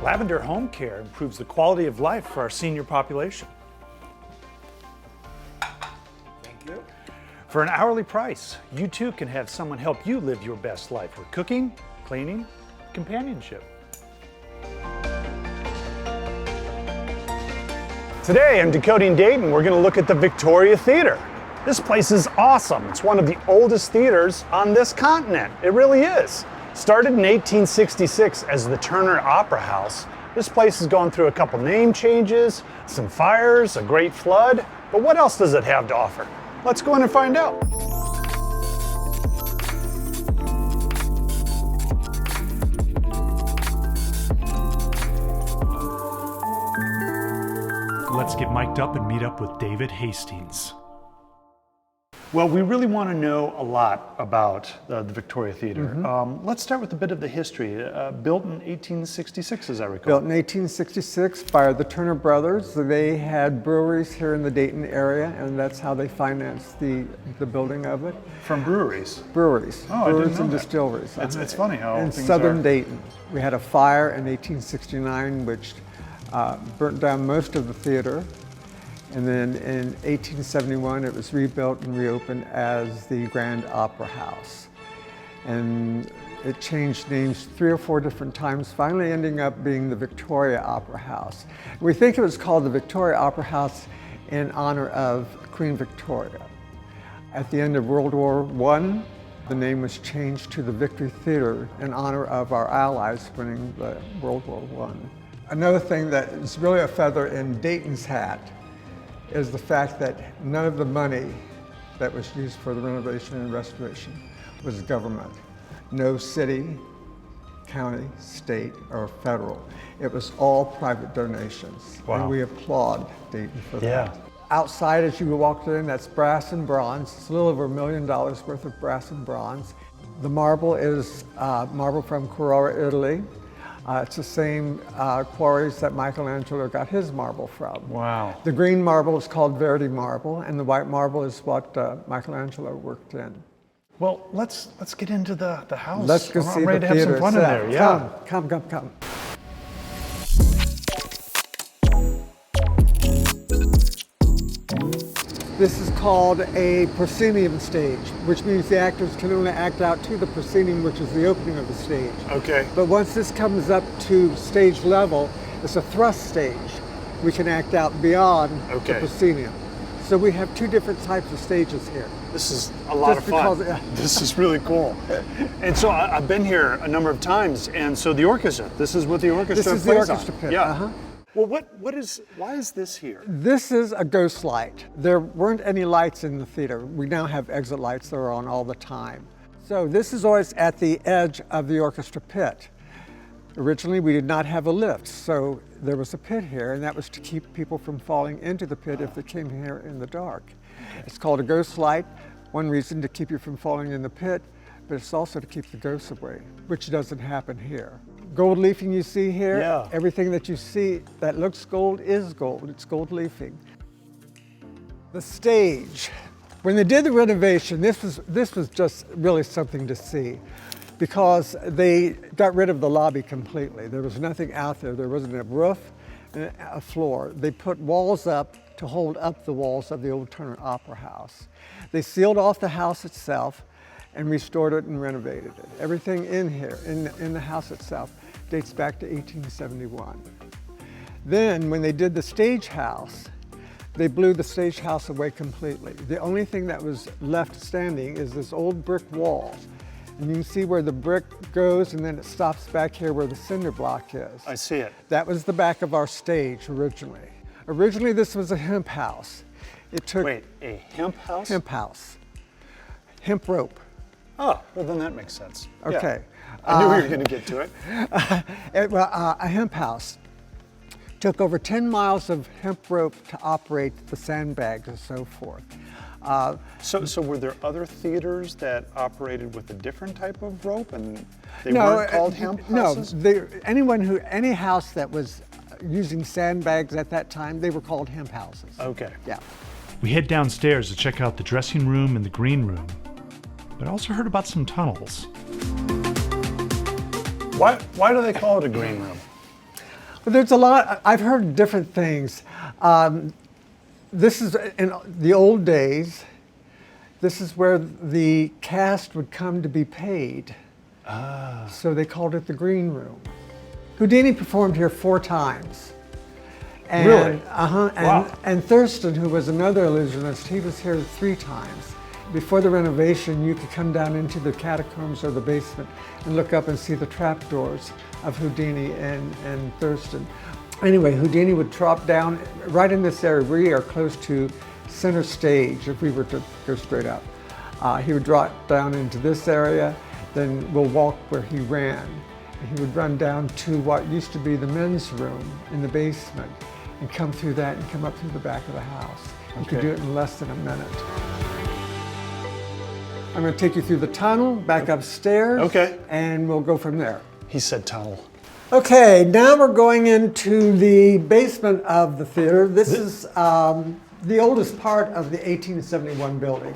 Lavender Home Care improves the quality of life for our senior population. Thank you. For an hourly price, you too can have someone help you live your best life with cooking, cleaning, companionship. Today on Decoding Dayton, we're going to look at the Victoria Theater. This place is awesome. It's one of the oldest theaters on this continent. It really is. Started in 1866 as the Turner Opera House, this place has gone through a couple name changes, some fires, a great flood, but what else does it have to offer? Let's go in and find out. Let's get mic'd up and meet up with David Hastings. Well, we really want to know a lot about the Victoria Theater. Let's start with a bit of the history. Built in 1866, as I recall. Built in 1866 by the Turner brothers. They had breweries here in the Dayton area, and that's how they financed the building of it. From breweries? Breweries. Oh, breweries I didn't know and that. distilleries. It's funny how in things southern are. Dayton. We had a fire in 1869, which burnt down most of the theater. And then in 1871, it was rebuilt and reopened as the Grand Opera House. And it changed names 3 or 4 different times, finally ending up being the Victoria Opera House. We think it was called the Victoria Opera House in honor of Queen Victoria. At the end of World War I, the name was changed to the Victory Theater in honor of our allies winning the World War I. Another thing that is really a feather in Dayton's hat is the fact that none of the money that was used for the renovation and restoration was government. No city, county, state, or federal. It was all private donations. Wow. And we applaud Dayton for Yeah. that. Outside, as you walked in, that's brass and bronze. It's a little over $1 million worth of brass and bronze. The marble is marble from Carrara, Italy. It's the same quarries that Michelangelo got his marble from. Wow. The green marble is called Verdi marble, and the white marble is what Michelangelo worked in. Well, let's get into the house. Let's go see I'm ready the to have some theater fun in itself. there. Yeah. Come. This is called a proscenium stage, which means the actors can only act out to the proscenium, which is the opening of the stage. Okay. But once this comes up to stage level, it's a thrust stage. We can act out beyond the proscenium. So we have 2 different types of stages here. This is a lot of fun. This is really cool. And so I've been here a number of times, and so the orchestra, this is what the orchestra plays This is the orchestra pit. Yeah. Well, why is this here? This is a ghost light. There weren't any lights in the theater. We now have exit lights that are on all the time. So this is always at the edge of the orchestra pit. Originally, we did not have a lift, so there was a pit here, and that was to keep people from falling into the pit if they came here in the dark. It's called a ghost light. One reason to keep you from falling in the pit, but it's also to keep the ghosts away, which doesn't happen here. Gold leafing you see here, everything that you see that looks gold is gold. It's gold leafing. The stage. When they did the renovation, this was just really something to see, because they got rid of the lobby completely. There was nothing out there. There wasn't a roof and a floor. They put walls up to hold up the walls of the old Turner Opera House. They sealed off the house itself and restored it and renovated it. Everything in here, in the house itself, dates back to 1871. Then, when they did the stage house, they blew the stage house away completely. The only thing that was left standing is this old brick wall. And you can see where the brick goes, and then it stops back here where the cinder block is. I see it. That was the back of our stage originally. Originally, this was a hemp house. It took— Wait, a hemp house? Hemp house. Hemp rope. Oh, well then that makes sense. Okay. Yeah. I knew we were going to get to it. A hemp house. Took over 10 miles of hemp rope to operate the sandbags and so forth. So were there other theaters that operated with a different type of rope, and they weren't called hemp houses? No, any house that was using sandbags at that time, they were called hemp houses. Okay. Yeah. We head downstairs to check out the dressing room and the green room, but I also heard about some tunnels. Why do they call it a green room? But there's a lot, I've heard different things. This is, in the old days, this is where the cast would come to be paid. So they called it the green room. Houdini performed here 4 times. And, Really? Wow. And Thurston, who was another illusionist, he was here 3 times. Before the renovation, you could come down into the catacombs or the basement and look up and see the trapdoors of Houdini and Thurston. Anyway, Houdini would drop down right in this area. We are close to center stage if we were to go straight up. He would drop down into this area, then we'll walk where he ran. He would run down to what used to be the men's room in the basement and come through that and come up through the back of the house. You could do it in less than a minute. I'm going to take you through the tunnel, back upstairs, Okay. and we'll go from there. He said tunnel. Okay, now we're going into the basement of the theater. This is the oldest part of the 1871 building.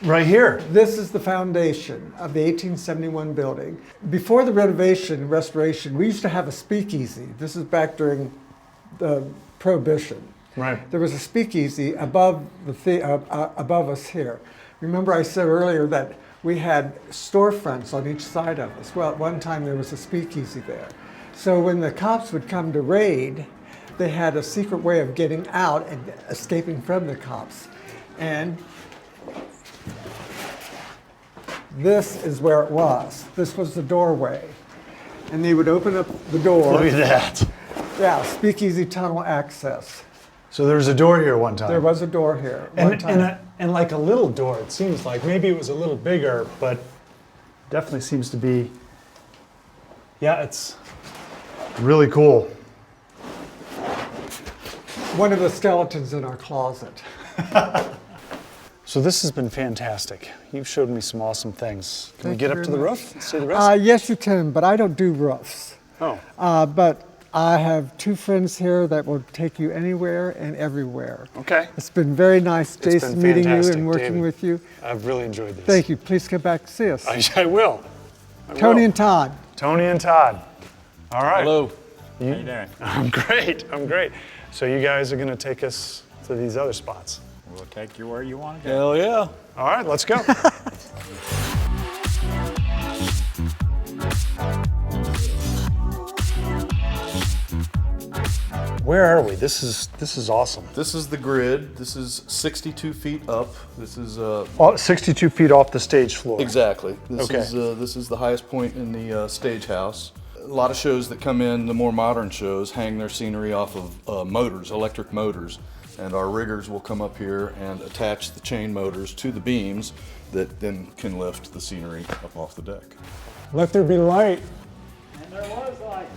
Right here. This is the foundation of the 1871 building. Before the renovation, restoration, we used to have a speakeasy. This is back during the Prohibition. Right. There was a speakeasy above above us here. Remember I said earlier that we had storefronts on each side of us. Well, at one time there was a speakeasy there. So when the cops would come to raid, they had a secret way of getting out and escaping from the cops. And this is where it was. This was the doorway. And they would open up the door. Look at that. Yeah, speakeasy tunnel access. So there was a door here one time. There was a door here one time. And like a little door, it seems like. Maybe it was a little bigger, but definitely seems to be, yeah, it's really cool. One of the skeletons in our closet. So this has been fantastic. You've showed me some awesome things. Can we get up to the roof and see the rest? Yes, you can, but I don't do roofs. Oh. But I have 2 friends here that will take you anywhere and everywhere. Okay. It's been very nice, Jason, been meeting you fantastic, and working David. with you. I've really enjoyed this. Thank you. Please come back to see us. I will. Tony and Todd. Tony and Todd. All right. Hello. How you doing? I'm great. I'm great. So you guys are going to take us to these other spots. We'll take you where you want to go. Hell yeah. All right, let's go. Where are we? This is awesome. This is the grid. This is 62 feet up. This is 62 feet off the stage floor. exactly. Okay. This is the highest point in the stage house. A lot of shows that come in, the more modern shows, hang their scenery off of motors, electric motors, and our riggers will come up here and attach the chain motors to the beams that then can lift the scenery up off the deck. Let there be light. And there was light.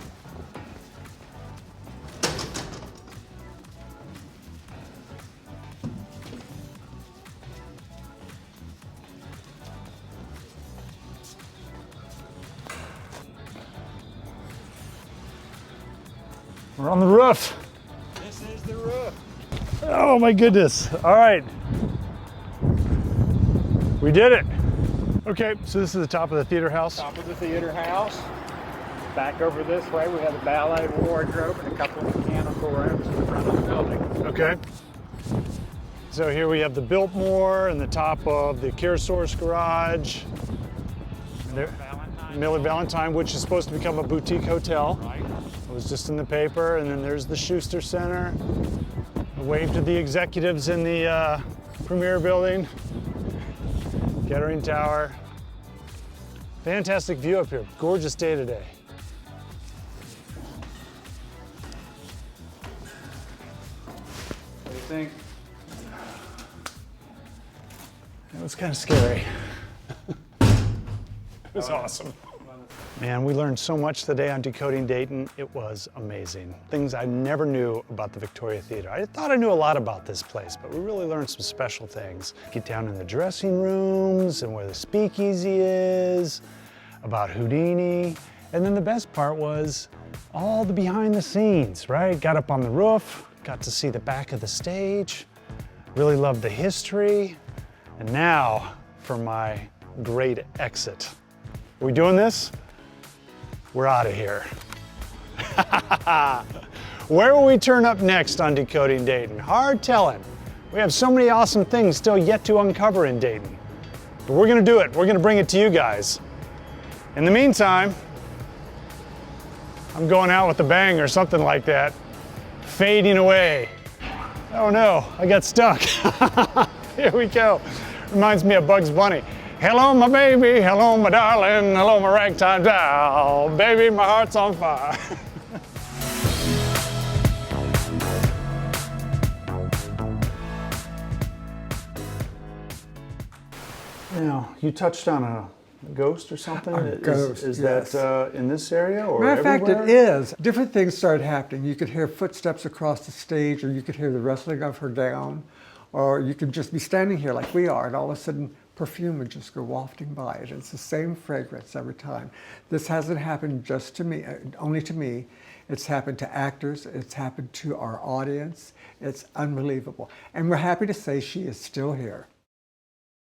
We're on the roof. This is the roof. Oh my goodness. All right. We did it. Okay, so this is the top of the theater house. Top of the theater house. Back over this way, we have a ballet wardrobe and a couple of mechanical rooms in the front of the building. Okay. So here we have the Biltmore and the top of the Kirasaurus garage. There, Miller Valentine, which is supposed to become a boutique hotel. Right. It was just in the paper. And then there's the Schuster Center. A wave to the executives in the Premier building. Kettering Tower. Fantastic view up here. Gorgeous day today. What do you think? It was kind of scary. It was awesome. Man, we learned so much today on Decoding Dayton. It was amazing. Things I never knew about the Victoria Theater. I thought I knew a lot about this place, but we really learned some special things. Get down in the dressing rooms and where the speakeasy is, about Houdini. And then the best part was all the behind the scenes, right? Got up on the roof, got to see the back of the stage, really loved the history. And now for my great exit. Are we doing this? We're out of here. Where will we turn up next on Decoding Dayton? Hard telling. We have so many awesome things still yet to uncover in Dayton. But we're gonna do it. We're gonna bring it to you guys. In the meantime, I'm going out with a bang or something like that. Fading away. Oh no, I got stuck. Here we go. Reminds me of Bugs Bunny. Hello, my baby. Hello, my darling. Hello, my ragtime doll. Baby, my heart's on fire. Now, you touched on a ghost or something? Ghost, is yes. that in this area or Matter of fact, everywhere? it is. Different things started happening. You could hear footsteps across the stage, or you could hear the rustling of her gown, or you could just be standing here like we are, and all of a sudden perfume would just go wafting by it. It's the same fragrance every time. This hasn't happened just to me, only to me. It's happened to actors. It's happened to our audience. It's unbelievable. And we're happy to say she is still here.